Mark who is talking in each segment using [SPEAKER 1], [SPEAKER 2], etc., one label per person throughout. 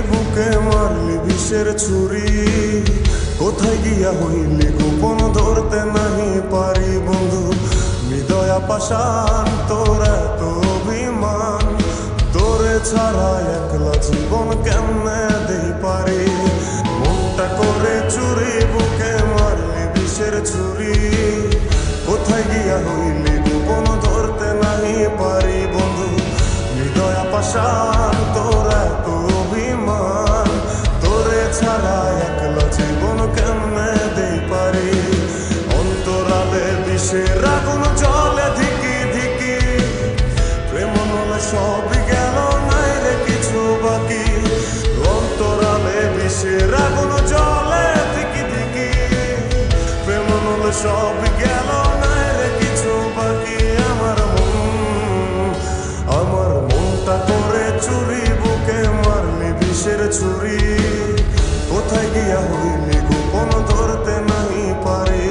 [SPEAKER 1] বুকে মারলি বিষের ছুরি, কোথায় গিয়া হইলি গোপন ধরতে নাহি পারি বন্ধু। হৃদয়া পাষাণ তোর এত অভিমান, তোরে ছাড়া একলা জীবন কেমনে দেই পারি। মনটা করে চুরি বুকে মারলি বিষের ছুরি, কোথায় গিয়া হইলি গোপন ধরতে নাহি পারি বন্ধু। হৃদয়া পাষাণ তোর এত অভিমান, তোরে ছাড়া একলা জীবন কেমনে দেই পারি। অন্তরালে বিষের আগুন জ্বলে ধিকি ধিকি, প্রেম নলে সবই গেল নাই রে কিছু বাকি। অন্তরালে বিষের আগুন জ্বলে ধিকি ধিকি, প্রেম নলে সবই গেল নাই রে কিছু বাকি। আমার মনটা করে চুরি বুকে মারলি বিষের ছুরি, কোথায় গিয়া হইলি গোপন ধরতে নাহি পারি।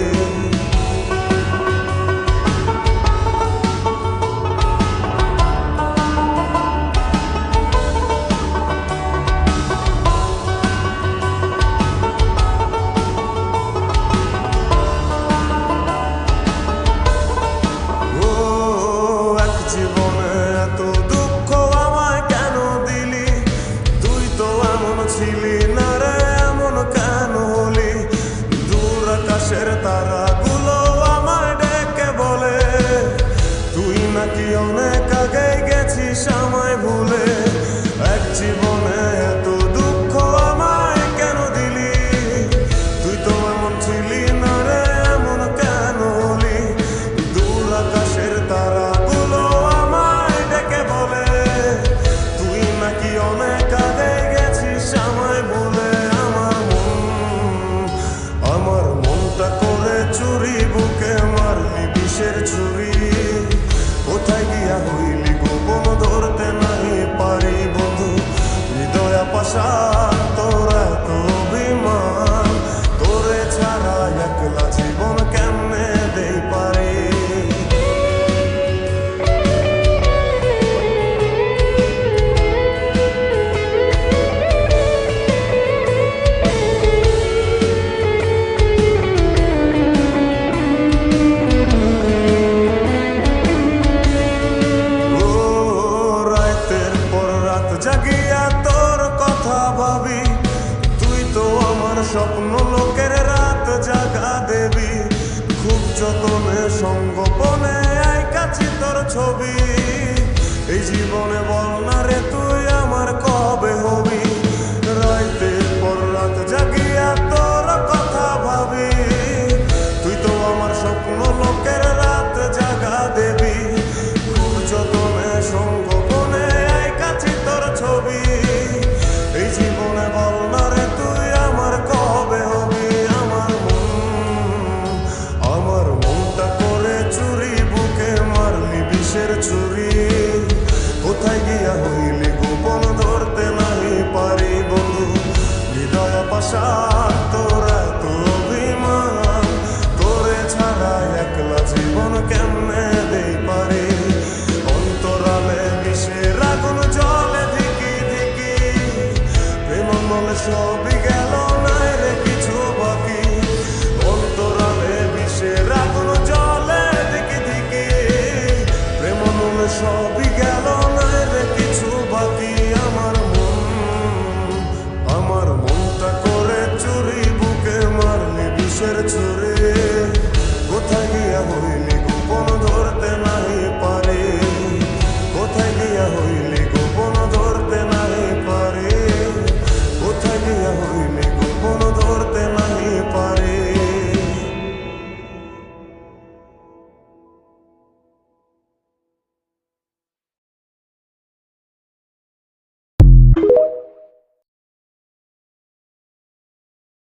[SPEAKER 1] তারাগুলো আমায় ডেকে বলে, তুই নাকি অনেক আগে গেছিস আমায় ভুলে। এক জীবনে এত দুঃখ আমায় কেন দিলি, তুই তো এমন ছিলি না রে এমন কেন হলি। দূর আকাশের তারাগুলো আমায় ডেকে বলে, তুই নাকি অনেক আগে গেছিস আমায় ভুলে। আমার মনটা করে চুরি বুকে মারলি বিষের ছুরি, কোথায় গিয়া হইলি গোপন ধরতে নাহি পারি বন্ধু। হৃদয়া পাষাণ তোর এত অভিমান, তোরে ছাড়া একলা জীবন কেমনে দেই পারি। জাগিয়া তোর কথা ভাবি, তুই তো আমার স্বপ্ন লোকের রাত জাগা দেবী। খুব যতনে সঙ্গোপনে আইকাছি তোর ছবি, এই জীবনে বল না রে তুই আমার কবে হবি। রাতের পর রাত জাগিয়া তোর কথা ভাবি, তুই তো আমার স্বপ্ন লোকের রাত জাগা দেবী। খুব যতনে সঙ্গোপনে আইকাছি তোর ছবি, এই জীবনে বল না রে তুই আমার কবে হবি। আমার মনটা করে চুরি বুকে মারলি বিষের ছুরি, কোথায় গিয়া হইলি গোপন ধরতে নাহি পারি বন্ধু। হৃদয়া পাষাণ তোর এত অভিমান, তোরে ছাড়া একলা জীবন কেমনে দেই পারি। অন্তরালে বিষের আগুন জ্বলে ধিকি ধিকি, প্রেম নলে সবই